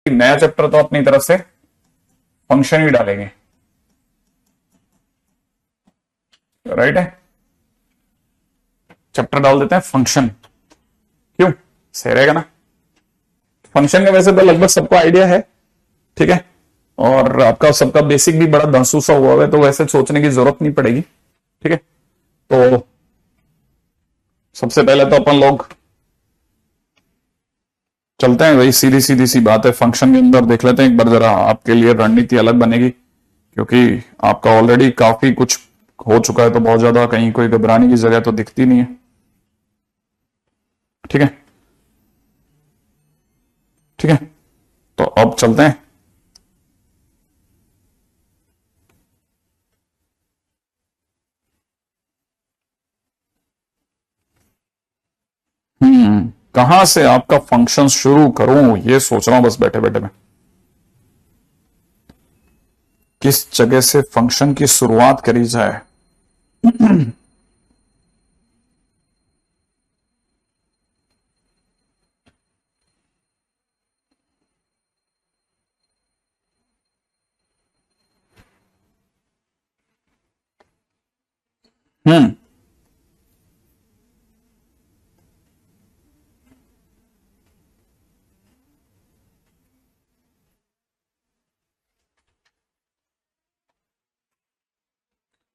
नया चैप्टर तो अपनी तरफ से फंक्शन ही डालेंगे, राइट है। चैप्टर डाल देते हैं फंक्शन, क्यों सही रहेगा ना। फंक्शन का वैसे तो लगभग सबको आइडिया है, ठीक है, और आपका सबका बेसिक भी बड़ा महसूसा हुआ है, तो वैसे सोचने की जरूरत नहीं पड़ेगी, ठीक है। तो सबसे पहले तो अपन लोग चलते हैं भाई, सीधी सीधी सी बात है, फंक्शन के अंदर देख लेते हैं एक बार जरा, आपके लिए रणनीति अलग बनेगी, क्योंकि आपका ऑलरेडी काफी कुछ हो चुका है, तो बहुत ज्यादा कहीं कोई घबराने की जगह तो दिखती नहीं है, ठीक है। ठीक है, तो अब चलते हैं। कहां से आपका फंक्शन शुरू करूं, ये सोच रहा हूं बस बैठे बैठे में, किस जगह से फंक्शन की शुरुआत करी जाए। हम्म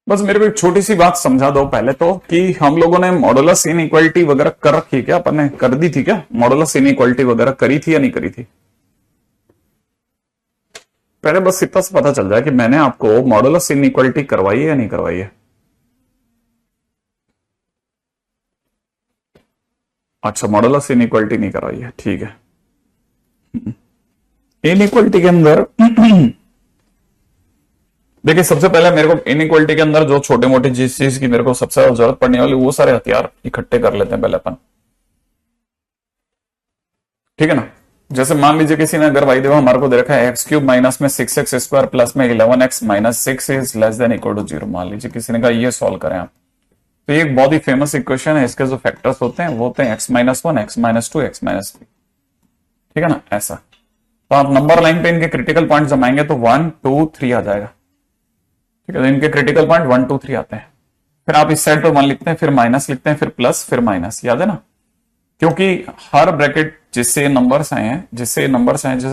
बस मेरे को एक छोटी सी बात समझा दो पहले तो, कि हम लोगों ने मॉडुलस इनइक्वालिटी वगैरह कर रखी है क्या, अपन ने कर दी थी क्या, मॉडुलस इनइक्वालिटी वगैरह करी थी या नहीं करी थी। पहले बस इतना से पता चल जाए कि मैंने आपको मॉडुलस इनइक्वालिटी करवाई है या नहीं करवाई है। अच्छा, मॉडुलस इनइक्वालिटी नहीं करवाई है, ठीक है। इनइक्वालिटी के अंदर देखिए, सबसे पहले मेरे को इनइक्वालिटी के अंदर जो छोटे मोटे जिस चीज की मेरे को सबसे ज्यादा जरूरत पड़ने वाली, वो सारे हथियार इकट्ठे कर लेते हैं पहले अपन, ठीक है ना। जैसे मान लीजिए किसी ने अगर वाई देवा हमारे को दे रखा है एक्स क्यूब माइनस में 6x² प्लस में 11x minus 6 is less than equal to 0, मान लीजिए किसी ने कहा ये सॉल्व करें आप, तो ये एक बहुत ही फेमस इक्वेशन है। इसके जो फैक्टर्स होते हैं वो होते हैं x-1, x-2, x-3, ठीक है ना, ऐसा। तो आप नंबर लाइन पे इनके क्रिटिकल पॉइंट जमाएंगे तो 1 2 3 आ जाएगा, ठीक है। तो इनके क्रिटिकल पॉइंट 1 2 3 आते हैं, फिर आप इस साइड पे 1 लिखते हैं, फिर माइनस लिखते हैं, फिर प्लस, फिर माइनस, याद है ना। क्योंकि हर ब्रैकेट जिससे नंबर्स आए हैं, जैसे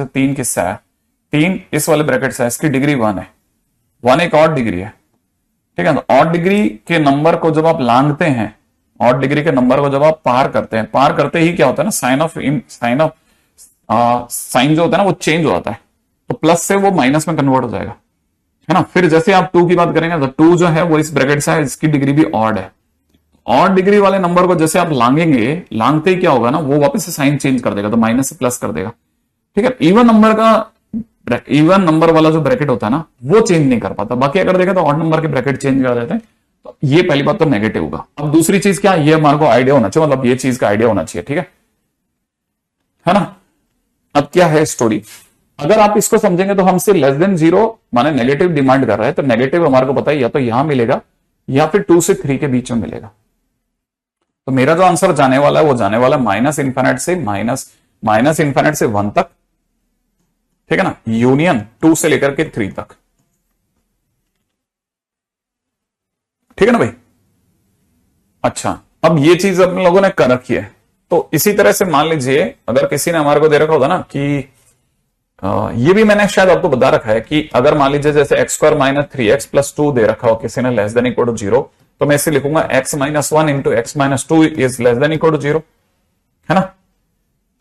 3 किस्सा है, 3 इस वाले ब्रैकेट से, इसकी डिग्री 1 है, 1 एक और डिग्री है, ठीक है। तो ऑड डिग्री के नंबर को जब आप लांघते हैं, ऑड डिग्री के नंबर को जब आप पार करते हैं, पार करते ही क्या होता है ना, साइन जो होता है ना वो चेंज हो जाता है, तो प्लस से वो माइनस में कन्वर्ट हो जाएगा, है ना। फिर जैसे आप 2 की बात करेंगे तो 2 जो है वो इस ब्रैकेट से है, इसकी डिग्री भी ऑड है। ऑड डिग्री वाले नंबर को जैसे आप लांघेंगे, लांघते ही क्या होगा ना, वो वापस से साइन चेंज कर देगा, तो माइनस से प्लस कर देगा, ठीक है। इवन नंबर वाला जो ब्रैकेट होता है ना वो चेंज नहीं कर पाता, बाकी अगर देखा तो ऑड नंबर के ब्रैकेट चेंज कर देते हैं। तो ये पहली बात तो नेगेटिव होगा। अब दूसरी चीज क्या, ये हमारे को आइडिया होना चाहिए, मतलब ये चीज का आइडिया होना चाहिए, ठीक है ना। अब क्या है स्टोरी, अगर आप इसको समझेंगे तो हमसे लेस देन 0 माने नेगेटिव डिमांड कर रहे हैं, तो नेगेटिव हमारे को पता है या तो यहां मिलेगा या फिर 2 से 3 के बीच में मिलेगा। तो मेरा जो आंसर जाने वाला है वो जाने वाला है माइनस इन्फिनिट से 1 तक, ठीक है ना, यूनियन 2 से लेकर के 3 तक, ठीक है ना भाई। अच्छा, अब ये चीज अपन लोगों ने कर रखी है, तो इसी तरह से मान लीजिए अगर किसी ने हमारे को दे रखा होता ना कि ये भी मैंने शायद आपको बता रखा है कि अगर मान लीजिए जैसे x² माइनस 3x प्लस 2 दे रखा हो किसी ने लेस देन इक्वल टू 0, तो मैं इसे लिखूंगा x-1 into x-2 is less than equal to 0, है ना।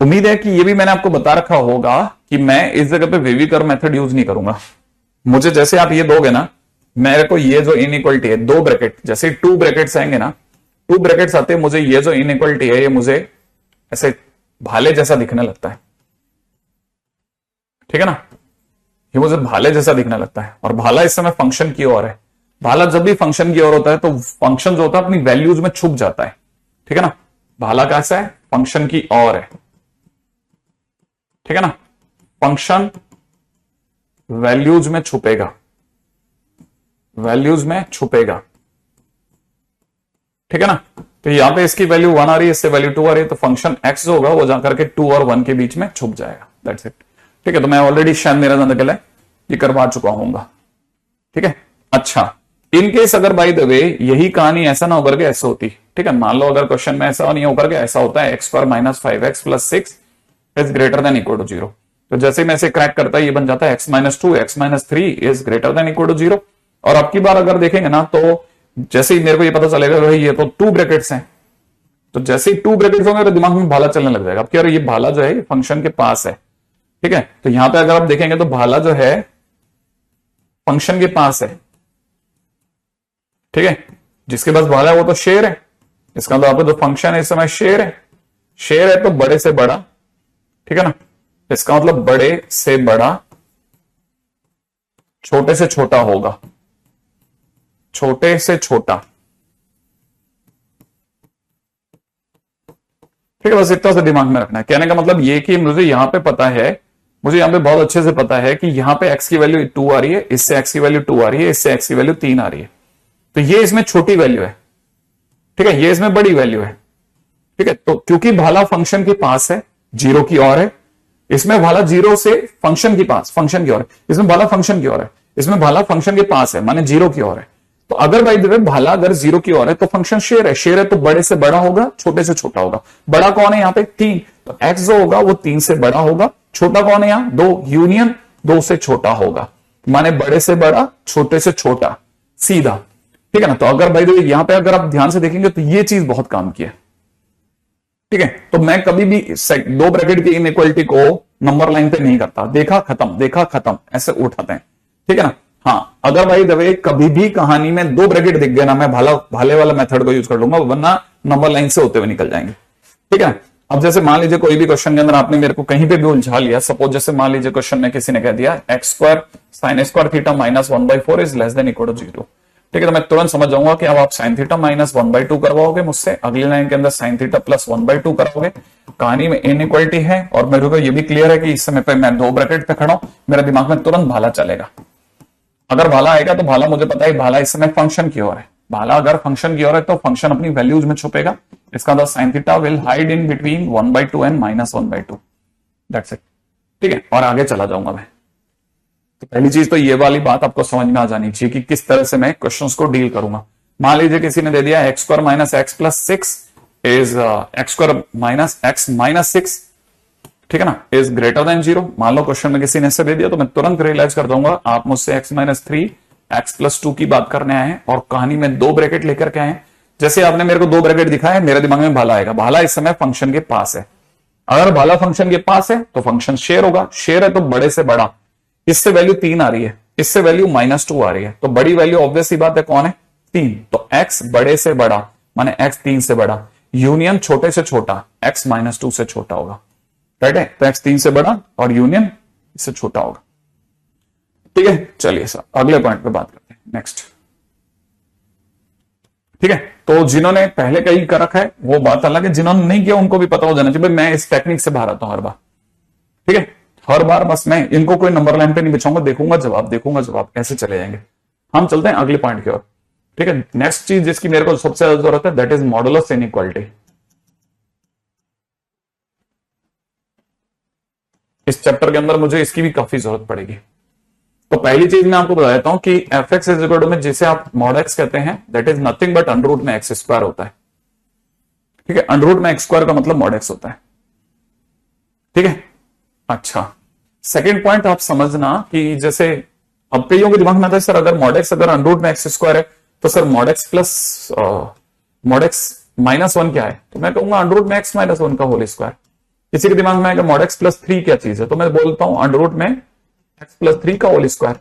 उम्मीद है कि ये भी मैंने आपको बता रखा होगा कि मैं इस जगह पे वेवी कर्व मेथड यूज नहीं करूंगा। मुझे जैसे आप ये दोगे ना, मेरे को ये जो इनइक्वालिटी है, 2 ब्रैकेट जैसे 2 ब्रैकेट्स आएंगे ना, 2 ब्रैकेट्स आते हैं, मुझे ये जो इनइक्वालिटी है ये मुझे ऐसे भाले जैसा दिखने लगता है, ठीक है ना। ये मुझे भाले जैसा दिखने लगता है, और भाला इस समय फंक्शन की ओर है। भाला जब भी फंक्शन की ओर होता है तो फंक्शन जो होता है अपनी वैल्यूज में छुप जाता है, ठीक है ना। भाला कैसा है, फंक्शन की ओर है, ठीक है ना। फंक्शन वैल्यूज में छुपेगा, ठीक है ना। तो यहां पे इसकी वैल्यू 1 आ रही है, इससे वैल्यू 2 आ रही है, तो फंक्शन x जो होगा वो जाकर के 2 और 1 के बीच में छुप जाएगा, दैट्स इट। ठीक है, तो मैं ऑलरेडी शायद मेरा अंदर के लिए ये करवा चुका हूंगा। ठीक है, अच्छा इनकेस अगर बाय द वे यही कहानी ऐसा ना होकर के ऐसे होती, ठीक है, मान लो अगर क्वेश्चन में ऐसा नहीं होकर के ऐसा होता है x² minus 5x plus 6 is greater than equal to 0, तो जैसे मैं इसे क्रैक करता है ये बन जाता है x minus 2 x minus 3 is greater than equal to 0। और अब की बार अगर देखेंगे ना तो जैसे ही मेरे को ये पता चलेगा भाई ये तो 2 ब्रैकेट्स हैं, तो जैसे ही 2 ब्रैकेट्स होंगे तो दिमाग में भाला चलने लग जाएगा। अब क्या ये भाला जो है फंक्शन के पास है, ठीक है, तो यहां पे अगर आप देखेंगे तो भाला जो है फंक्शन के पास है, ठीक है, जिसके पास भाला है वो तो शेर है, इसका मतलब आपका जो फंक्शन है इस समय शेर है, शेर है तो बड़े से बड़ा, ठीक है ना, इसका मतलब बड़े से बड़ा छोटे से छोटा होगा, छोटे से छोटा, ठीक है, बस इतना सा दिमाग में रखना है। कहने का मतलब ये कि मुझे यहां पे पता है, मुझे यहां पे बहुत अच्छे से पता है कि यहां पे x की वैल्यू 2 आ रही है, इससे x की वैल्यू 2 आ रही है, इससे x की वैल्यू 3 आ रही है, तो ये इसमें छोटी वैल्यू है, ठीक है, ये इसमें बड़ी वैल्यू है, ठीक है, तो क्योंकि भाला फंक्शन के पास है, 0 की ओर है, इसमें भाला 0 से फंक्शन के पास, फंक्शन की ओर है, इसमें भाला फंक्शन की ओर है, इसमें भाला फंक्शन के पास है माने 0 की ओर है। तो अगर भाई देखो भाला अगर 0 की ओर है तो फंक्शन शेर है, शेर है तो बड़े से बड़ा होगा, छोटे से छोटा होगा। बड़ा कौन है यहाँ पे 3, तो x जो होगा वो 3 से बड़ा होगा। छोटा कौन है यहाँ 2, यूनियन 2 से छोटा होगा, माने बड़े से बड़ा छोटे से छोटा, सीधा, ठीक है ना। तो अगर भाई देखो यहां पे अगर आप ध्यान से देखेंगे तो ये चीज बहुत काम की है, ठीक है, तो मैं कभी भी 2 ब्रैकेट की इनइक्वालिटी को नंबर लाइन पे नहीं करता, देखा खत्म, देखा खत्म, ऐसे उठाते हैं, ठीक है ना। हाँ, अगर भाई दवे कभी भी कहानी में 2 ब्रैकेट दिख गए ना, मैं भाले वाला मेथड को यूज कर लूंगा, वरना नंबर लाइन से होते हुए निकल जाएंगे, ठीक है। अब जैसे मान लीजिए कोई भी क्वेश्चन के अंदर आपने मेरे को कहीं पे भी उलझा लिया, सपोज जैसे मान लीजिए क्वेश्चन में किसी ने कह दिया x² sin square theta minus 1/4 is less than equal to 0, ठीक है, तो मैं तुरंत समझ जाऊंगा कि अब आप sin थीटा माइनस 1/2 करवाओगे मुझसे, अगली लाइन के अंदर sin थीटा प्लस 1/2 कराओगे। कहानी में इनइक्वालिटी है और मेरे को ये भी क्लियर है कि इस समय पे मैं 2 ब्रैकेट पे खड़ा हूं, मेरे दिमाग में तुरंत भाला चलेगा। अगर भाला आएगा तो भाला मुझे पता है भाला इस समय फंक्शन की ओर है, भाला अगर फंक्शन की ओर है तो फंक्शन अपनी वैल्यूज में छुपेगा, इसका मतलब sin theta will hide in between 1/2 and minus 1/2, that's it, ठीक है। और आगे चला जाऊंगा मैं, तो पहली चीज तो ये वाली बात आपको समझ में आ जानी चाहिए कि किस तरह से मैं क्वेश्चंस को डील करूंगा। मान लीजिए किसी ने दे दिया x² minus x plus 6 is x² minus x minus 6, ठीक है ना, इज ग्रेटर देन 0। मान लो क्वेश्चन में किसी ने ऐसे दे दिया तो मैं तुरंत रियलाइज कर दूंगा आप मुझसे x माइनस 3 x प्लस 2 की बात करने आए हैं और कहानी में 2 ब्रैकेट लेकर के आए हैं। जैसे आपने मेरे को 2 ब्रैकेट दिखाया, मेरे दिमाग में भाला आएगा, भाला इस समय फंक्शन के पास है। अगर भाला फंक्शन के पास है तो फंक्शन शेर होगा, शेर है तो बड़े से बड़ा, इससे वैल्यू 3 आ रही है, इससे वैल्यू -2 आ रही है, तो बड़ी वैल्यू ऑब्वियस सी बात है कौन है 3, तो x बड़े से बड़ा माने x 3 से बड़ा, यूनियन छोटे से छोटा x -2 से छोटा होगा, राइट है, तो x 3 से बड़ा और यूनियन इससे छोटा होगा, ठीक है। चलिए सर अगले पॉइंट पे बात करते हैं, नेक्स्ट, ठीक है। तो जिन्होंने पहले कहीं कर रखा है वो बात अलग है, जिन्होंने नहीं किया उनको भी पता हो जाना चाहिए भाई मैं इस टेक्निक से बाहर आता हूं हर बार, ठीक है, हर बार बस मैं इनको कोई नंबर लाइन पे नहीं बिछाऊंगा, देखूंगा जवाब ऐसे चले जाएंगे। हम चलते हैं अगले पॉइंट की ओर, ठीक है। नेक्स्ट चीज जिसकी मेरे को सबसे ज्यादा जरूरत है दैट इज मॉडुलस इनइक्वालिटी। इस चैप्टर के अंदर मुझे इसकी भी काफी जरूरत पड़ेगी। तो पहली चीज मैं आपको बता देता हूं कि F X is equal to में जिसे आप मॉड एक्स कहते हैं that is nothing but under root में एक्स स्क्वायर होता है, ठीक है, अंडर रूट में एक्स स्क्वायर का मतलब मॉड एक्स होता है, ठीक है। अच्छा, सेकेंड पॉइंट आप समझना कि जैसे अब कईयों के दिमाग में आता है सर अगर मॉड एक्स अगर अंडर रूट में एक्स स्क्वायर है तो sir mod X plus mod X -1 क्या है, तो मैं कहूंगा अंडर रूट में एक्स -1 का होल स्क्वायर। किसी के दिमाग में आएगा मॉड एक्स प्लस 3 क्या चीज है, तो मैं बोलता हूं अंडर रूट में एक्स प्लस 3 का होल स्क्वायर।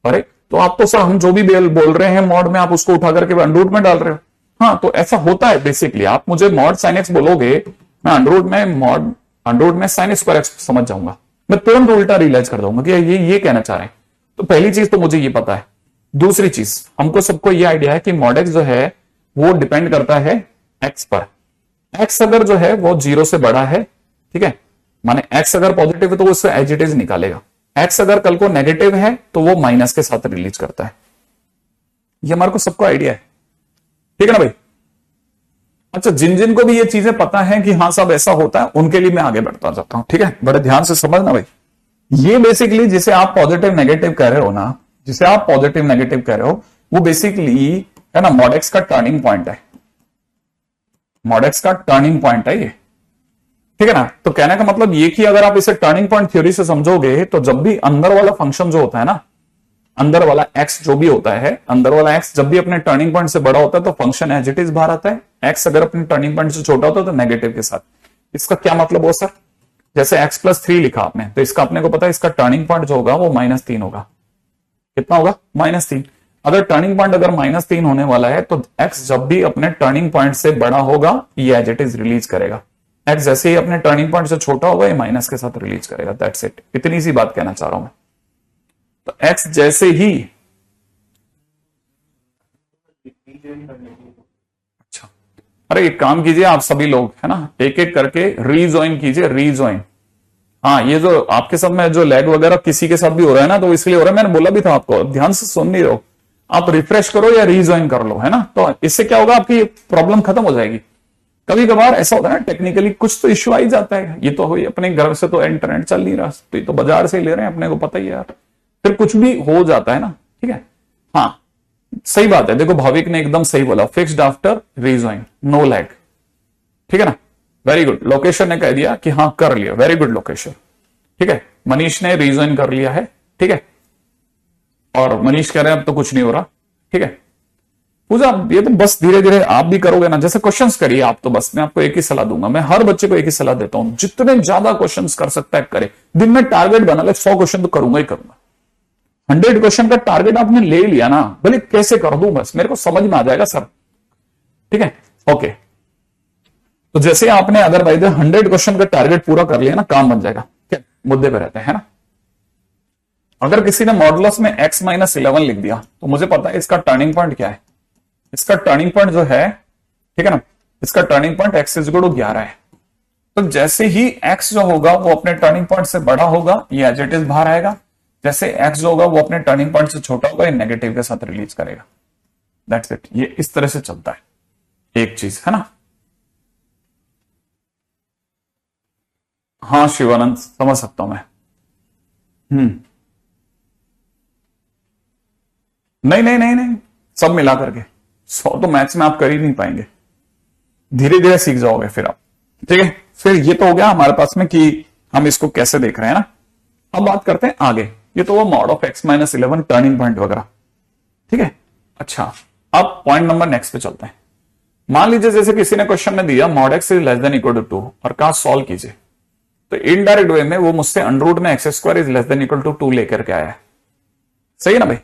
अरे तो आप तो सर हम जो भी बोल रहे हैं मॉड में आप उसको उठा करके अंडर रूट में डाल रहे हो, हाँ तो ऐसा होता है बेसिकली। आप मुझे मॉड साइन एक्स बोलोगे मैं अंडर रूट में साइन स्क्वायर एक्स समझ जाऊंगा, मैं तुरंत उल्टा रियलाइज कर दूंगा कि ये कहना चाह रहे हैं। तो पहली चीज तो मुझे ये पता है। दूसरी चीज हमको सबको ये आइडिया है कि मॉड एक्स जो है वो डिपेंड करता है एक्स पर। एक्स अगर जो है वो 0 से बड़ा है, ठीक है, माने एक्स अगर पॉजिटिव है तो वो उससे एज इट इज निकालेगा, एक्स अगर कल को नेगेटिव है तो वो माइनस के साथ रिलीज करता है। ये हमारे को सबको आइडिया है, ठीक है ना भाई। अच्छा, जिन जिन को भी ये चीजें पता है कि हाँ साहब ऐसा होता है उनके लिए मैं आगे बढ़ता जाता हूं, ठीक है, बड़े ध्यान से समझना भाई। ये बेसिकली जिसे आप पॉजिटिव नेगेटिव कह रहे हो ना, जिसे आप पॉजिटिव नेगेटिव कह रहे हो, वो बेसिकली है ना मॉड एक्स का टर्निंग पॉइंट है। मॉड एक्स का टर्निंग पॉइंट है ये, ठीक है ना। तो कहने का मतलब ये कि अगर आप इसे टर्निंग पॉइंट थ्योरी से समझोगे तो जब भी अंदर वाला फंक्शन जो होता है ना, अंदर वाला एक्स जो भी होता है, अंदर वाला एक्स जब भी अपने टर्निंग पॉइंट से बड़ा होता है तो फंक्शन एज इट इज बाहर आता है। एक्स अगर अपने टर्निंग पॉइंट से छोटा होता है तो नेगेटिव के साथ। इसका क्या मतलब हो सर, जैसे एक्स प्लस 3 लिखा आपने, तो इसका अपने को पता है इसका टर्निंग पॉइंट जो होगा वो -3 होगा। कितना होगा? -3। अगर टर्निंग पॉइंट अगर -3 होने वाला है तो एक्स जब भी अपने टर्निंग पॉइंट से बड़ा होगा ये एज इट इज रिलीज करेगा। एक्स जैसे ही अपने टर्निंग पॉइंट से छोटा होगा ये माइनस के साथ रिलीज करेगा। दैट्स इट, इतनी सी बात कहना चाह रहा हूं मैं। तो एक्स जैसे ही, अच्छा, अरे एक काम कीजिए आप सभी लोग, है ना, एक एक करके रीजॉइन कीजिए, रीजॉइन। हाँ, ये जो आपके सब में जो लैग वगैरह किसी के साथ भी हो रहा है ना, तो इसलिए हो रहा है, मैंने बोला भी था आपको, ध्यान से सुन नहीं रहो। आप रिफ्रेश करो या रीजॉइन कर लो, है ना, तो इससे क्या होगा, आपकी प्रॉब्लम खत्म हो जाएगी। कभी कभार ऐसा होता है ना, टेक्निकली कुछ तो इश्यू आ ही जाता है। ये तो हुई अपने घर से तो इंटरनेट चल नहीं रहा, तो ये तो बाजार से ही ले रहे हैं, अपने को पता ही है यार, फिर कुछ भी हो जाता है ना, ठीक है। हाँ, सही बात है, देखो भाविक ने एकदम सही बोला, fixed after rejoin, no lag, ठीक है ना। वेरी गुड, लोकेशन ने कह दिया कि हाँ कर लिया, वेरी गुड लोकेशन, ठीक है। मनीष ने रीजॉइन कर लिया है, ठीक है, और मनीष कह रहे हैं अब तो कुछ नहीं हो रहा, ठीक है। पूजा ये तो बस धीरे धीरे आप भी करोगे ना, जैसे क्वेश्चंस करिए आप, तो बस मैं आपको एक ही सलाह दूंगा, मैं हर बच्चे को एक ही सलाह देता हूं, जितने ज्यादा क्वेश्चंस कर सकता है करे। दिन में टारगेट बना ले, 100 क्वेश्चन तो करूंगा ही करूंगा। 100 क्वेश्चन का टारगेट आपने ले लिया ना, भले कैसे कर दूं, बस मेरे को समझ में आ जाएगा सर, ठीक है, ओके। तो जैसे आपने अगर भाई 100 क्वेश्चन का टारगेट पूरा कर लिया ना, काम बन जाएगा, क्या मुद्दे पे रहते हैं ना। अगर किसी ने मॉडुलस में x - 11 लिख दिया तो मुझे पता है इसका टर्निंग पॉइंट क्या है। इसका टर्निंग पॉइंट जो है, ठीक है ना, इसका टर्निंग पॉइंट x = 11 है। तो जैसे ही x जो होगा वो अपने टर्निंग पॉइंट से बड़ा होगा, ये एज इट इज बाहर आएगा। जैसे x जो होगा वो अपने टर्निंग पॉइंट से छोटा होगा, ये नेगेटिव के साथ रिलीज करेगा। दैट्स इट, ये इस तरह से चलता है एक चीज, है ना। हाँ शिवानंद, समझ सकता हूं मैं। नहीं नहीं नहीं नहीं, सब मिला करके 100 तो मैथ्स में आप कर ही नहीं पाएंगे, धीरे धीरे सीख जाओगे फिर आप, ठीक है। फिर ये तो हो गया हमारे पास में कि हम इसको कैसे देख रहे हैं ना। अब बात करते हैं आगे, ये तो वो mod of x - 11 turning point वगैरह, ठीक है। अच्छा, अब पॉइंट नंबर नेक्स्ट पे चलते हैं। मान लीजिए जैसे किसी ने क्वेश्चन में दिया मॉड x > 2 और कहा सॉल्व कीजिए, तो इनडायरेक्ट वे में वो मुझसे अंडर में x² > 2 लेकर के आया है, सही है ना भाई।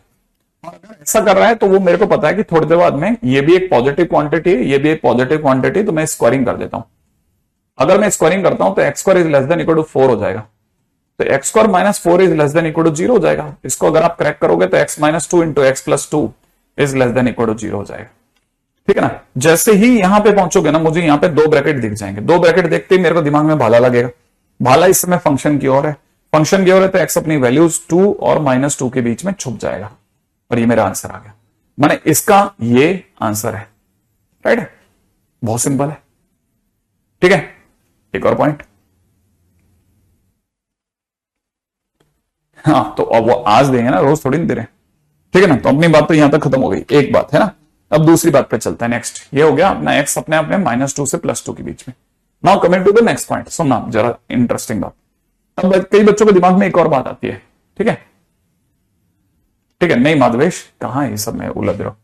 और अगर ऐसा कर रहा है तो वो मेरे को पता है कि थोड़ी देर बाद में ये भी एक पॉजिटिव क्वांटिटी है, ये भी एक पॉजिटिव क्वांटिटी, तो मैं स्क्वायरिंग कर देता हूं। अगर मैं स्क्वायरिंग करता हूं तो x² > 4 हो जाएगा, तो x² - 4 > 0 हो जाएगा। इसको अगर आप क्रैक करोगे तो x - 2 × x + 2 > 0 हो जाएगा, ठीक है ना। जैसे ही यहां पे पहुंचोगे ना, मुझे यहां पे 2 ब्रैकेट दिख जाएंगे। 2 ब्रैकेट देखते ही मेरे को दिमाग में भाला लगेगा, भाला इस समय फंक्शन की ओर है, फंक्शन की ओर है, तो x अपनी वैल्यूज 2 और -2 के बीच में छुप जाएगा, और ये मेरा आंसर आ गया। माने इसका ये आंसर है, राइट। बहुत सिंपल है, ठीक है। एक और पॉइंट, हाँ, तो अब वो आज देंगे ना, रोज थोड़ी नहीं दे रहे, ठीक है ना। तो अपनी बात तो यहां तक खत्म हो गई, एक बात है ना। अब दूसरी बात पे चलता है। नेक्स्ट ये हो गया अपना x अपने आप में -2 से +2 के बीच में। Now coming to the next point, सुनना जरा इंटरेस्टिंग बात। अब कई बच्चों के दिमाग में एक और बात आती है, ठीक है, ठीक है, नहीं माधवेश, कहां ये सब में उलझ रहा हूं,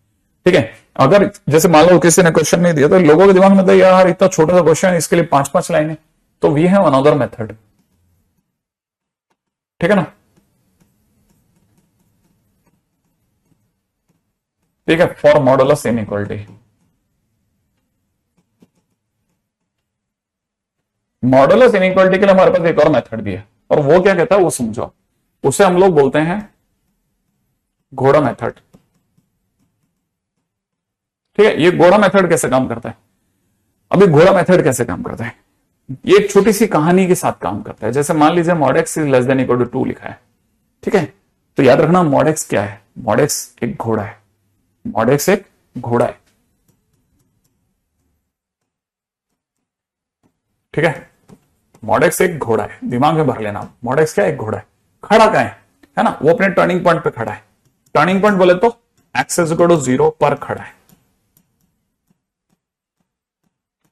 ठीक है। अगर जैसे मान लो किसी ने क्वेश्चन नहीं दिया, तो लोगों के दिमाग में तो यार इतना छोटा सा क्वेश्चन है, इसके लिए 5-5 लाइनें, तो वी हैव अनदर मेथड, ठीक है ना, ठीक है, for modulus inequality. Modulus inequality के लिए हमारे पास एक और मेथड भी है, और वो क्या कहता है वो समझो। उसे हम लोग बोलते हैं घोड़ा मेथड, ठीक है। ये घोड़ा मेथड कैसे काम करता है? अभी घोड़ा मेथड कैसे काम करता है, ये एक छोटी सी कहानी के साथ काम करता है। जैसे मान लीजिए मॉड x > 2 लिखा है, ठीक है, तो याद रखना मॉड x क्या है, मॉड x एक घोड़ा है, मॉड x एक घोड़ा है, ठीक है। मॉड x एक घोड़ा है, दिमाग में भर लेना, मॉड x क्या है, एक घोड़ा है। खड़ा कहाँ है ना, वो अपने टर्निंग पॉइंट पे खड़ा है। टर्निंग पॉइंट बोले तो एक्स इज इक्वल टू 0 पर खड़ा है।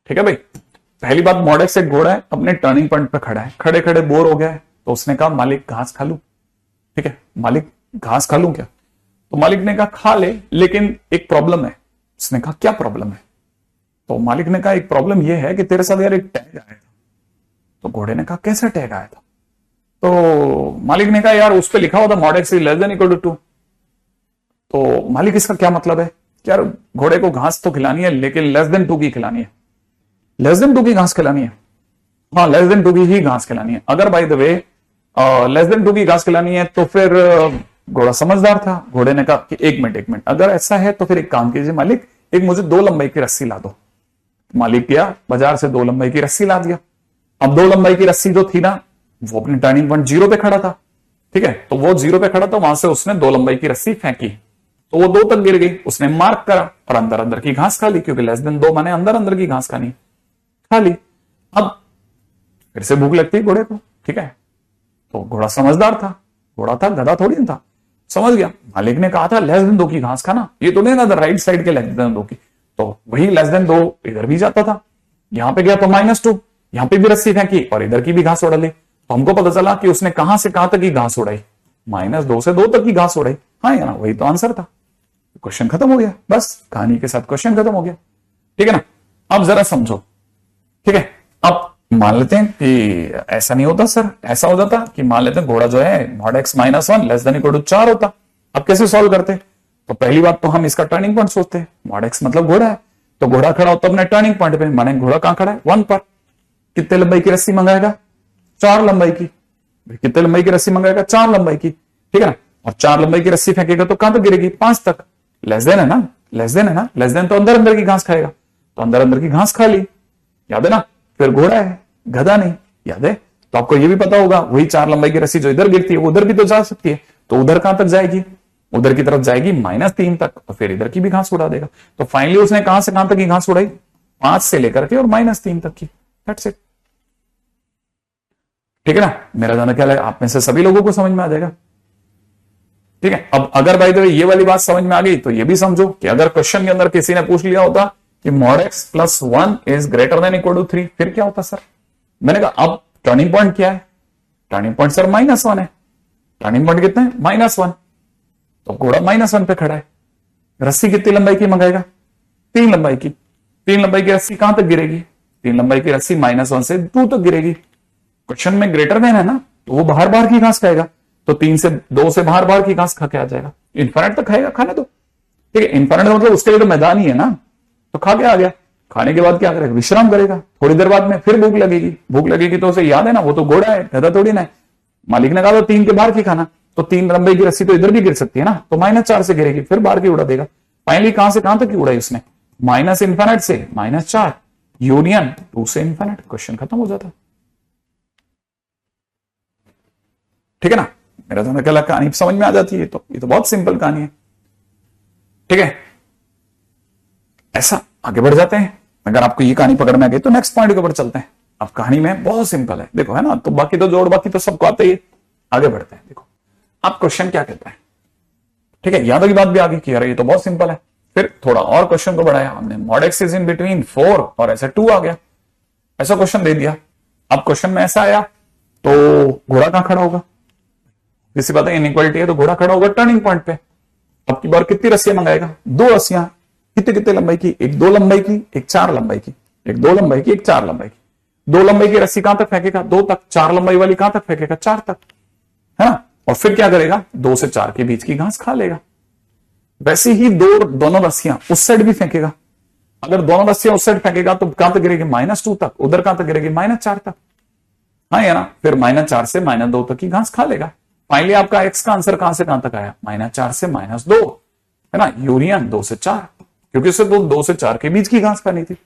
ठीक है भाई, पहली बात मॉड एक्स एक घोड़ा है, अपने टर्निंग पॉइंट पे खड़ा है, खड़े खड़े बोर हो गया है, तो उसने कहा मालिक घास खा लूं। ठीक है, मालिक घास खा लूं क्या? तो मालिक ने कहा खा ले, लेकिन एक प्रॉब्लम है। उसने कहा क्या प्रॉब्लम है? तो मालिक ने कहा एक प्रॉब्लम यह है कि तेरे साथ यार एक टैग आया था। तो घोड़े ने कहा कैसा टैग आया था? तो मालिक ने कहा यार उस पर लिखा हुआ था mod X is less than equal to 2। तो मालिक इसका क्या मतलब है कि यार घोड़े को घास तो खिलानी है, लेकिन लेस देन 2 की खिलानी है। लेस देन 2 की घास खिलानी है, हाँ लेस देन 2 की ही घास खिलानी है। अगर by the way less than 2 की घास खिलानी है तो फिर घोड़ा समझदार था। घोड़े ने कहा कि एक मिनट अगर ऐसा है तो फिर एक काम कीजिए मालिक, एक मुझे 2 लंबाई की रस्सी ला दो। मालिक गया बाजार से 2 लंबाई की रस्सी ला दिया। अब 2 लंबाई की रस्सी जो थी ना, वो अपने टर्निंग पॉइंट 0 पे खड़ा था। ठीक है, तो वो 0 पे खड़ा था, वहां से उसने 2 लंबाई की रस्सी फेंकी, तो वो 2 तक गिर गई। उसने मार्क करा और अंदर अंदर की घास खा ली, क्योंकि लेस देन 2 माने अंदर अंदर की घास खानी, खा ली। अब फिर से भूख लगती है घोड़े को। ठीक है, तो घोड़ा समझदार था, घोड़ा था गधा थोड़ी ना था, समझ गया मालिक ने कहा था लेस देन 2 की घास खाना, ये तो नहीं ना राइट साइड के लेस देन 2 की, तो वही लेस देन 2 इधर भी जाता था। यहां पे गया तो -2, यहां पे भी रस्सी फेंकी और इधर की भी घास उड़ा ली। तो हमको पता चला कि उसने कहां से कहां तक की घास उड़ाई, -2 से 2 तक की घास उड़ाई। हाँ या ना, वही तो आंसर था। क्वेश्चन खत्म हो गया, बस कहानी के साथ क्वेश्चन खत्म हो गया। ठीक है ना, अब जरा समझो। ठीक है, अब मान लेते हैं कि ऐसा नहीं होता सर, ऐसा हो जाता कि मान लेते हैं घोड़ा जो है mod X -1 less than equal to 4 होता। अब कैसे सॉल्व करते? तो पहली बात तो हम इसका टर्निंग पॉइंट सोचते हैं। मॉड एक्स मतलब घोड़ा है, तो घोड़ा खड़ा होता अपने टर्निंग पॉइंट पे, माने घोड़ा कहां खड़ा है 1 पर। कितने लंबाई की रस्सी मंगाएगा? 4 लंबाई की। कितने लंबाई की रस्सी मंगाएगा? 4 लंबाई की। ठीक है ना, और 4 लंबाई की रस्सी फेंकेगा तो कहां तक गिरेगी? 5 तक। लेस देन है ना, लेस देन है ना, लेस देन तो अंदर अंदर की घास खाएगा, तो अंदर अंदर की घास खा ली, याद है ना। फिर घोड़ा है, गधा नहीं, याद है। तो आपको ये भी पता होगा वही 4 लंबाई की रस्सी जो इधर गिरती है उधर भी तो जा सकती है, तो उधर कहां तक जाएगी? उधर की तरफ जाएगी -3 तक, तो फिर इधर की भी घास उड़ा देगा। तो फाइनली उसने कहां से कहां तक की घास उड़ाई? 5 से लेकर के और -3 तक की। That's it. ठीक है ना, मेरा जानना क्या लगा, आप में से सभी लोगों को समझ में आ जाएगा। ठीक है, अब अगर बाय द वे ये वाली बात समझ में आ गई तो ये भी समझो कि अगर क्वेश्चन के अंदर किसी ने पूछ लिया होता कि mod X plus 1 is greater than equal to 3, फिर क्या होता सर? मैंने कहा अब टर्निंग पॉइंट क्या है? टर्निंग पॉइंट सर -1 है। टर्निंग पॉइंट कितना है? -1। तो घोड़ा -1 पे खड़ा है। रस्सी कितनी लंबाई की मंगाएगा? 3 लंबाई की। 3 लंबाई की रस्सी कहां तक गिरेगी? 3 लंबाई की रस्सी -1 से 2 तक गिरेगी। क्वेश्चन में ग्रेटर देन है ना, तो वो बाहर बाहर की घास खाएगा, तो 3 से 2 से बाहर बाहर की घास खा के आ जाएगा। इन्फिनिट तक खाएगा, खाने दो। ठीक है, इन्फिनिट मतलब उसके लिए तो मैदान ही है ना, तो खा के आ गया। खाने के बाद क्या करेगा? विश्राम करेगा। थोड़ी देर बाद में फिर भूख लगेगी, भूख लगेगी तो उसे याद है ना, वो तो घोड़ा है, गधा थोड़ी ना है। मालिक ने कहा तो 3 के बाहर की खाना, तो 3 लंबाई की रस्सी तो इधर भी गिर सकती है ना, तो -4 से गिरेगी, फिर बाहर की उड़ा देगा। फाइनली कहां से कहां तक की उड़ाई उसने? -इन्फिनिट से -4 यूनियन 2 से इन्फिनिट। क्वेश्चन खत्म हो जाता। ठीक है ना, मेरा तो क्या कहानी समझ में आ जाती है। तो ये तो बहुत सिंपल कहानी है। ठीक है, ऐसा आगे बढ़ जाते हैं। अगर आपको ये कहानी पकड़ में आ गई तो नेक्स्ट पॉइंट के ऊपर चलते हैं। अब कहानी में बहुत सिंपल है, देखो है ना, तो बाकी तो जोड़ बाकी तो सबको आते ही है। आगे बढ़ते हैं। देखो अब क्वेश्चन क्या कहता है। ठीक है, यादों की बात भी आ गई कि यार ये तो बहुत सिंपल है। फिर थोड़ा और क्वेश्चन को बढ़ाया हमने, mod X is in between 4 और ऐसा 2 आ गया, ऐसा क्वेश्चन दे दिया। अब क्वेश्चन में ऐसा आया तो घोड़ा कहां खड़ा होगा? किसी बात है, इनइक्वालिटी है तो घोड़ा खड़ा होगा टर्निंग पॉइंट पे। अब की बार कितनी रस्सियां मंगाएगा? 2 रस्सियां। कितने कितने लंबाई की? एक 2 लंबाई की, एक 4 लंबाई की। एक 2 लंबाई की, एक 4 लंबाई की। 2 लंबाई की रस्सी कहां तक फेंकेगा? 2 तक। 4 लंबाई वाली कहां तक फेंकेगा? 4 तक, है ना। और फिर क्या करेगा? 2 से 4 के बीच की घास खा लेगा। वैसे ही दोनों रस्सियां उस साइड भी फेंकेगा। अगर दोनों रस्सियां उस साइड फेंकेगा तो कहां तक गिरेगी? -2 तक। उधर कहां तक गिरेगी? -4 तक। हाँ या ना, फिर -4 से -2 तक की घास खा लेगा। फाइनली आपका एक्स का आंसर कहां से कहां तक आया? -4 से -2, है ना, यूनियन 2 से 4, क्योंकि उसे 2 से 4 के बीच की घास खानी थी।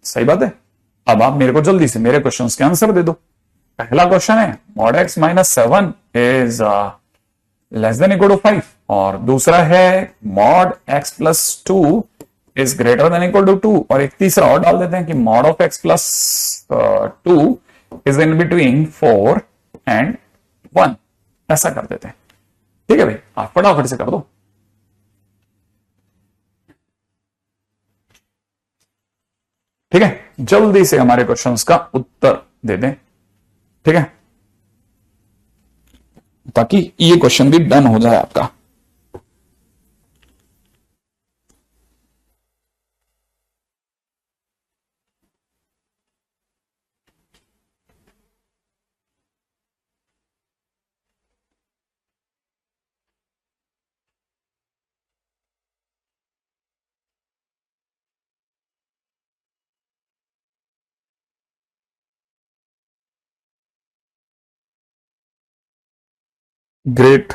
सही बात है। अब आप मेरे को जल्दी से मेरे क्वेश्चंस के आंसर दे दो। पहला क्वेश्चन है mod X -7 is less than equal to 5, और दूसरा है mod X plus 2 is greater than equal to 2, और एक तीसरा और डाल देते हैं कि mod of X plus 2 is in between 4 and 1। ऐसा कर देते हैं। ठीक है भाई, आप फटाफट से कर दो। ठीक है, जल्दी से हमारे क्वेश्चंस का उत्तर दे दें। ठीक है, ताकि ये क्वेश्चन भी डन हो जाए आपका। ग्रेट।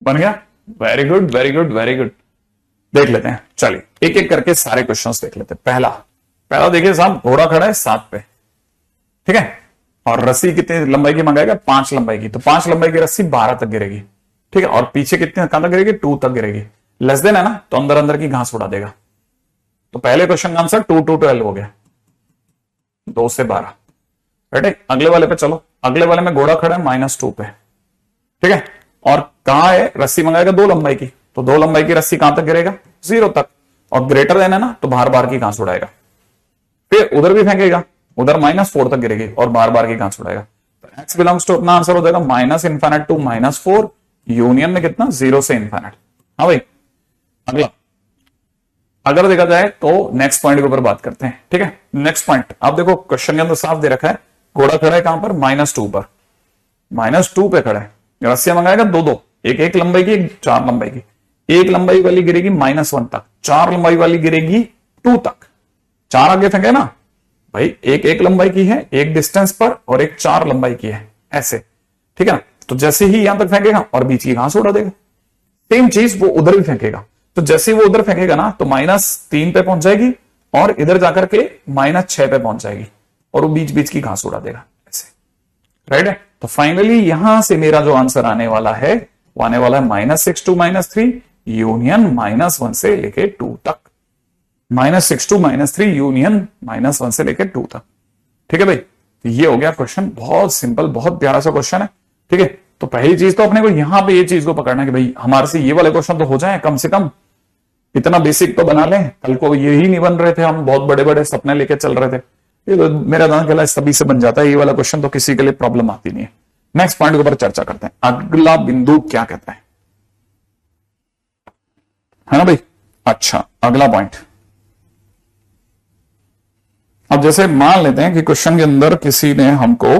बन गया, very good very good very good. देख लेते हैं, चलिए एक एक करके सारे क्वेश्चंस देख लेते हैं। पहला पहला देखिए साहब, घोड़ा खड़ा है 7 पे, ठीक है, और रस्सी कितनी लंबाई की मंगाएगा, 5 लंबाई की, तो 5 लंबाई की रस्सी 12 तक गिरेगी। ठीक है, और पीछे कितने कहां तक गिरेगी, 2 तक गिरेगी। लेस देन है ना, तो अंदर अंदर की घास उड़ा देगा। तो पहले क्वेश्चन का आंसर 2 to 12 हो गया, 2 से 12। राइट, अगले वाले पे चलो। अगले वाले में घोड़ा खड़ा है -2 पे, ठीक है, और कहां है, रस्सी मंगाएगा 2 लंबाई की, तो 2 लंबाई की रस्सी कहां तक गिरेगा, 0 तक, और ग्रेटर देन है ना, तो बार बार की घास उड़ाएगा। फिर उधर भी फेंकेगा, उधर -4 तक गिरेगी और बार बार की घास उड़ाएगा। तो एक्स बिलोंग्स टू अपना आंसर हो जाएगा -∞ to -4, यूनियन में कितना, 0 से इन्फिनिट। हाँ भाई, अगला अगर देखा जाए तो नेक्स्ट पॉइंट के ऊपर बात करते हैं। ठीक है, नेक्स्ट पॉइंट आप देखो, क्वेश्चन के अंदर साफ दे रखा है, घोड़ा खड़ा है कहां पर, -2 पर, -2 पे खड़ा है, रस्सियां मंगाएगा 2-2, एक लंबाई की, एक 4 लंबाई की। एक लंबाई वाली गिरेगी -1 तक, 4 लंबाई वाली गिरेगी 2 तक। 4 आगे फेंके ना भाई, एक लंबाई की है, एक डिस्टेंस पर, और एक 4 लंबाई की है, ऐसे। ठीक है ना, तो जैसे ही यहां तक फेंकेगा और बीच की घास उड़ा देगा। सेम चीज वो उधर भी फेंकेगा, तो जैसे ही वो उधर फेंकेगा ना, तो -3 पे पहुंच जाएगी, और इधर जाकर के -6 पे पहुंच जाएगी, और वो बीच बीच की घास उड़ा देगा ऐसे। राइट है, तो फाइनली यहां से मेरा जो आंसर आने वाला है, वो आने वाला है -6 to -3 यूनियन -1 से लेके 2 तक। -6 to -3 यूनियन -1 से लेके 2 तक। ठीक है भाई, तो ये हो गया क्वेश्चन, बहुत सिंपल, बहुत प्यारा सा क्वेश्चन है। ठीक है, तो पहली चीज तो अपने को यहां पे ये चीज को पकड़ना है कि भाई हमारे से ये वाले क्वेश्चन तो हो जाए, कम से कम इतना बेसिक तो बना लें। कल को ये ही नहीं बन रहे थे, हम बहुत बड़े बड़े सपने लेके चल रहे थे। ये तो मेरा दाना कहला सभी से बन जाता है, ये वाला क्वेश्चन तो किसी के लिए प्रॉब्लम आती नहीं है। नेक्स्ट पॉइंट के ऊपर चर्चा करते हैं, अगला बिंदु क्या कहता है ना भाई। अच्छा, अगला पॉइंट, अब जैसे मान लेते हैं कि क्वेश्चन के अंदर किसी ने हमको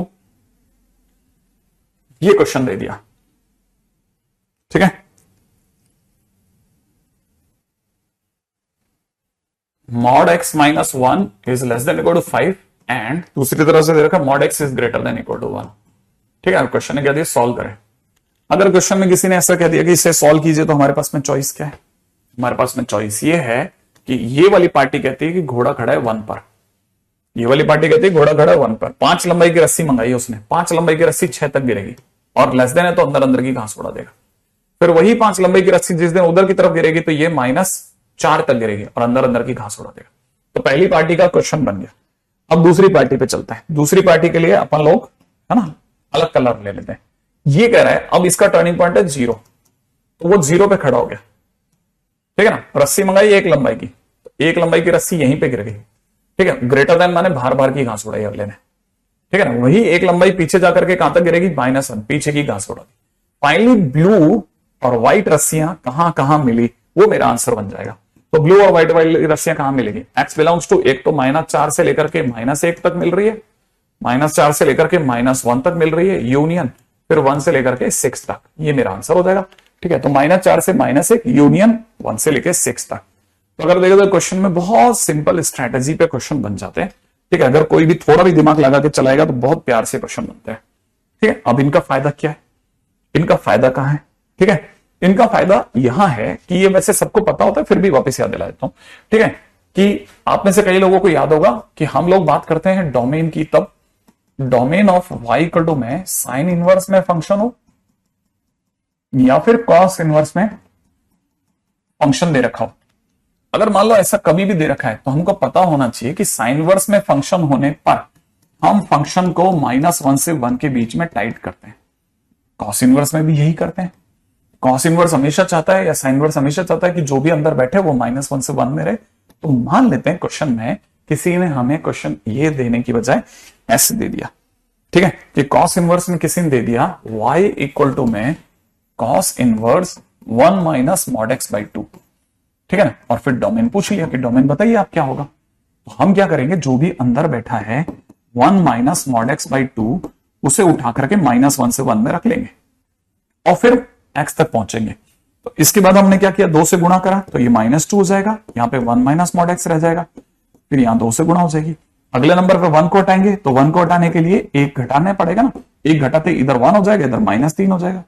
ये क्वेश्चन दे दिया, ठीक है, mod x - 1 is less than equal to 5, and दूसरी तरह से दे रखा mod x is greater than equal to 1। ठीक है, क्वेश्चन ने कह दिया सॉल्व करें। अगर क्वेश्चन में किसी ने ऐसा कह दिया कि इसे सॉल्व कीजिए, तो हमारे पास में चॉइस क्या है, हमारे पास में चॉइस ये है कि ये वाली पार्टी कहती है कि घोड़ा खड़ा है 1 पर, ये वाली पार्टी कहती है घोड़ा खड़ा है 1 पर। 5 लंबाई की रस्सी मंगाई उसने, 5 लंबाई की रस्सी 6 तक गिरेगी, और लेस देन है तो अंदर अंदर की घास उड़ा देगा। फिर वही 5 लंबाई की रस्सी जिस दिन उधर की तरफ गिरेगी, तो ये -4 तक गिरेगी और अंदर अंदर की घास उड़ा देगा। तो पहली पार्टी का क्वेश्चन बन गया। अब दूसरी पार्टी पे चलता है। दूसरी पार्टी के लिए अपन लोग है ना अलग कलर ले लेते हैं। ये कह रहा है अब इसका टर्निंग पॉइंट है 0, तो वो 0 पे खड़ा हो गया। ठीक है ना, रस्सी मंगाई 1 लंबाई की, तो 1 लंबाई की रस्सी यहीं पे गिर गई। ठीक है, ग्रेटर देन माने बार बार की घास उड़ाई अगले ने। ठीक है ना, वही 1 लंबाई पीछे जाकर के कहां तक गिरेगी, -1, पीछे की घास उड़ा दी। फाइनली ब्लू और व्हाइट रस्सियां कहां कहां मिली, वो मेरा आंसर बन जाएगा। तो ब्लू और व्हाइट वाली रस्सियां कहां मिलेगी, एक्स बिलोंग्स टू, एक तो -4 से लेकर के -1 तक मिल रही है, -4 से लेकर के -1 तक मिल रही है यूनियन, फिर 1 से लेकर के 6 तक, ये मेरा आंसर हो जाएगा। ठीक है, तो -4 से -1 यूनियन 1 से लेके 6 तक। तो अगर देखो तो क्वेश्चन में बहुत सिंपल स्ट्रेटेजी पे क्वेश्चन बन जाते हैं। ठीक है, अगर कोई भी थोड़ा भी दिमाग लगा के चलाएगा तो बहुत प्यार से क्वेश्चन बनते हैं। ठीक है, अब इनका फायदा क्या है, इनका फायदा कहां है? ठीक है, इनका फायदा यहां है कि ये वैसे सबको पता होता है, फिर भी वापस याद दिला देता हूं। ठीक है, कि आप में से कई लोगों को याद होगा कि हम लोग बात करते हैं डोमेन की तब domain of Y equal to में साइन इनवर्स में फंक्शन हो या फिर कॉस इनवर्स में फंक्शन दे रखा हो। अगर मान लो ऐसा कभी भी दे रखा है तो हमको पता होना चाहिए कि साइन इनवर्स में फंक्शन होने पर हम फंक्शन को -1 से 1 के बीच में टाइट करते हैं। कॉस इनवर्स में भी यही करते हैं। कॉस इनवर्स हमेशा चाहता है या साइन इनवर्स हमेशा चाहता है कि जो भी अंदर बैठे वो -1 से 1 में रहे। तो मान लेते हैं क्वेश्चन में किसी ने हमें क्वेश्चन ये देने की बजाय ऐसे दे दिया। ठीक है, कि कॉस इनवर्स में किसी ने दे दिया y इक्वल टू में cos inverse 1 minus mod x by 2। ठीक है ना, और फिर डोमेन पूछ लिया कि डोमेन बताइए आप क्या होगा। तो हम क्या करेंगे, जो भी अंदर बैठा है 1 माइनस मॉड एक्स बाई 2 उसे उठा करके -1 से 1 में रख लेंगे और फिर x तक पहुंचेंगे। तो इसके बाद हमने क्या किया, 2 से गुणा करा तो ये -2 हो जाएगा, यहां पे 1 माइनस मॉड एक्स रह जाएगा, फिर यहां 2 से गुणा हो जाएगी। अगले नंबर पर 1 को हटाएंगे तो 1 को हटाने के लिए 1 घटाना पड़ेगा ना, 1 घटाते इधर 1 हो जाएगा, इधर -3 हो जाएगा।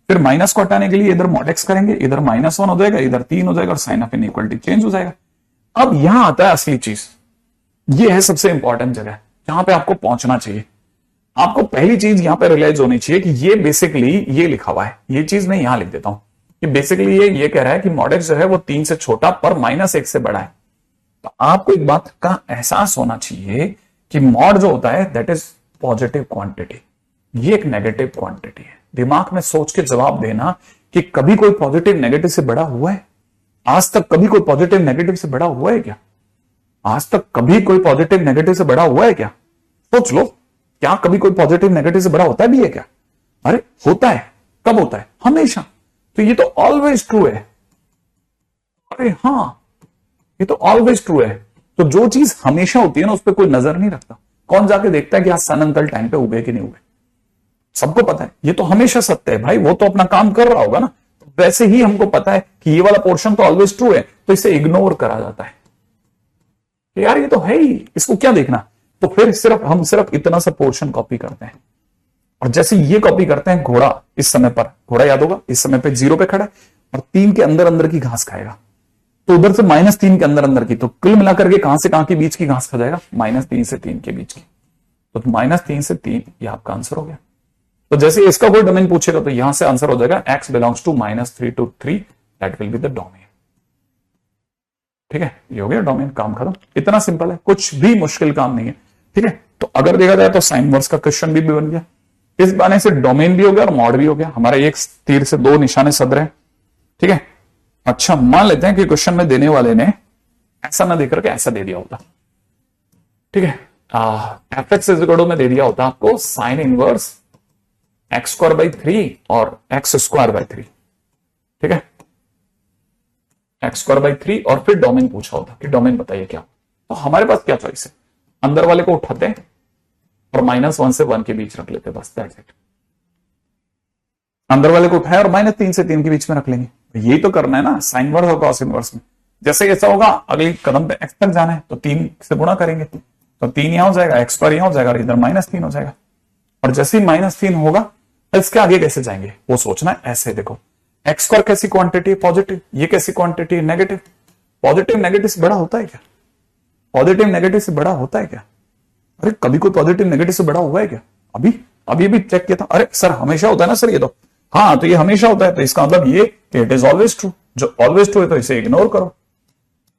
फिर माइनस को हटाने के लिए इधर मॉड एक्स करेंगे, इधर -1 हो जाएगा, इधर 3 हो जाएगा और साइन ऑफ इनइक्वालिटी चेंज हो जाएगा। अब यहां आता है असली चीज, ये है सबसे इंपॉर्टेंट जगह जहां पे आपको पहुंचना चाहिए। आपको पहली चीज यहां पे रियलाइज होनी चाहिए कि ये बेसिकली ये लिखा हुआ है, ये चीज मैं यहां लिख देता हूं कि बेसिकली ये कह रहा है कि मॉड एक्स जो है वो 3 से छोटा पर -1 से बड़ा है। तो आपको एक बात का एहसास होना चाहिए कि मॉड जो होता है दैट इज पॉजिटिव क्वांटिटी, ये एक नेगेटिव क्वांटिटी है। दिमाग में सोच के जवाब देना कि कभी कोई पॉजिटिव नेगेटिव से बड़ा हुआ है? आज तक कभी कोई पॉजिटिव नेगेटिव से बड़ा हुआ है क्या? आज तक कभी कोई पॉजिटिव नेगेटिव से बड़ा हुआ है क्या? सोच लो, क्या कभी कोई पॉजिटिव नेगेटिव से बड़ा होता भी है क्या? अरे होता है, कब होता है? हमेशा। तो ये तो ऑलवेज ट्रू है। अरे हाँ, ये तो ऑलवेज ट्रू है। तो जो चीज हमेशा होती है ना उस पर कोई नजर नहीं रखता। कौन जाके देखता है कि आज सन अंकल टाइम पे उगे कि नहीं उगे? सबको पता है ये तो हमेशा सत्य है भाई, वो तो अपना काम कर रहा होगा ना। वैसे ही हमको पता है कि ये वाला पोर्शन तो ऑलवेज ट्रू है, तो इसे इग्नोर करा जाता है कि यार ये तो है ही, इसको क्या देखना। तो फिर हम सिर्फ इतना सा पोर्शन कॉपी करते हैं। और जैसे ये कॉपी करते हैं, घोड़ा इस समय पर, घोड़ा याद होगा इस समय पे 0 पे खड़ा है और 3 के अंदर अंदर की घास खाएगा, तो उधर से -3 के अंदर अंदर की, तो कुल मिलाकर के कहां से कहां के बीच की घास खा जाएगा? -3 से 3 के बीच की। तो -3 से 3 ये आपका आंसर हो गया। तो जैसे इसका कोई डोमेन पूछेगा तो यहां से आंसर हो जाएगा x belongs to -3 to 3, that will be the domain. ठीक है, ये हो गया डोमेन, काम खत्म। इतना सिंपल है, कुछ भी मुश्किल काम नहीं है। ठीक है, तो अगर देखा जाए तो साइन इनवर्स का क्वेश्चन भी बन गया। इस बहाने से डोमेन भी हो गया और मॉड भी हो गया। हमारा एक तीर से 2 निशाने सद रहे हैं। ठीक है, अच्छा मान लेते हैं कि क्वेश्चन में देने वाले ने ऐसा ना देकर के ऐसा दे दिया होता। ठीक है, fx इज इक्वल टू में दे दिया होता आपको साइन इनवर्स x²/3 और x²/3। ठीक है, x²/3 और फिर डोमेन पूछा होता कि डोमेन बताइए क्या। तो हमारे पास क्या चॉइस है, अंदर वाले को उठाते हैं और -1 से 1 के बीच रख लेते, बस दैट्स इट। अंदर वाले को उठाए और -3 से 3 के बीच में रख लेंगे। तो यही तो करना है ना साइन इनवर्स और कॉस इनवर्स में। जैसे ऐसा होगा अगले कदम पे x तक जाना है तो 3 से गुणा करेंगे, तो 3 यहां हो जाएगा, x² यहां हो जाएगा और इधर -3 हो जाएगा। और जैसे ही -3 होगा इसके आगे कैसे जाएंगे वो सोचना है। ऐसे देखो, x² कैसी क्वांटिटी है? पॉजिटिव। ये कैसी क्वांटिटी है? नेगेटिव। पॉजिटिव नेगेटिव से बड़ा होता है क्या? पॉजिटिव नेगेटिव से बड़ा होता है क्या? अरे कभी कोई पॉजिटिव नेगेटिव से बड़ा हुआ है क्या? अभी भी चेक किया था। अरे सर हमेशा होता है ना सर ये तो। हाँ, तो ये हमेशा होता है, तो इसका मतलब ये इट इज ऑलवेज ट्रू। जो ऑलवेज ट्रू है तो इसे इग्नोर करो।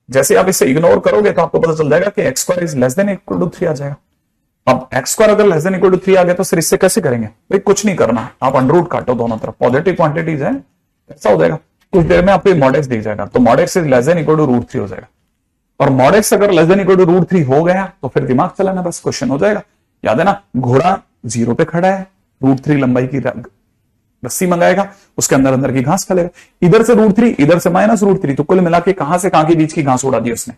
जैसे आप इसे इग्नोर करोगे तो आपको पता चल जाएगा कि x² is less than equal to 3 आ जाएगा। अब x² अगर लेस देन इक्वल टू 3 आ गया तो फिर इससे कैसे करेंगे भाई? कुछ नहीं करना, आप अंडररूट काटो दोनों तरफ। पॉजिटिव क्वांटिटीज है, ऐसा हो जाएगा। कुछ देर में आपको मॉड एक्स दिख जाएगा, तो mod X is less than equal to √3 हो जाएगा। और मॉड एक्स अगर लेस देन इक्वल टू √3 हो गया तो फिर दिमाग चलाना, बस क्वेश्चन हो जाएगा। याद है ना, घोड़ा 0 पे खड़ा है, √3 लंबाई की रस्सी मंगाएगा, उसके अंदर अंदर की घास खा लेगा। इधर से √3, इधर से -√3, तो कुल मिला के कहां से कहां के बीच की घास उड़ा दी उसने?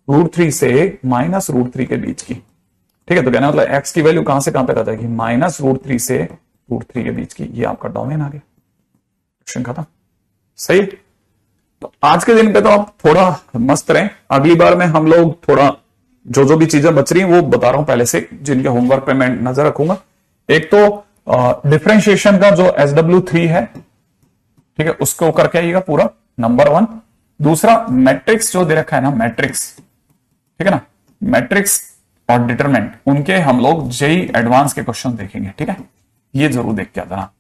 √3 से -√3 के बीच की। ठीक है, तो कहना मतलब x की वैल्यू कहां से कहां पे आ जाएगी? -√3 से √3 के बीच की। ये आपका डोमेन आ गया। क्वेश्चन खत्म। सही। तो आज के दिन पे तो आप थोड़ा मस्त रहें, अगली बार में हम लोग थोड़ा जो जो भी चीजें बच रही हैं वो बता रहा हूं पहले से, जिनके होमवर्क पे मैं नजर रखूंगा। एक तो डिफरेंशिएशन का जो SW3 है, ठीक है, उसको करके आइएगा पूरा, नंबर 1। दूसरा मैट्रिक्स जो दे रखा है ना, मैट्रिक्स, ठीक है ना, मैट्रिक्स और डिटरमिनेंट, उनके हम लोग जेई एडवांस के क्वेश्चन देखेंगे, ठीक है, ये जरूर देख के आ जाना।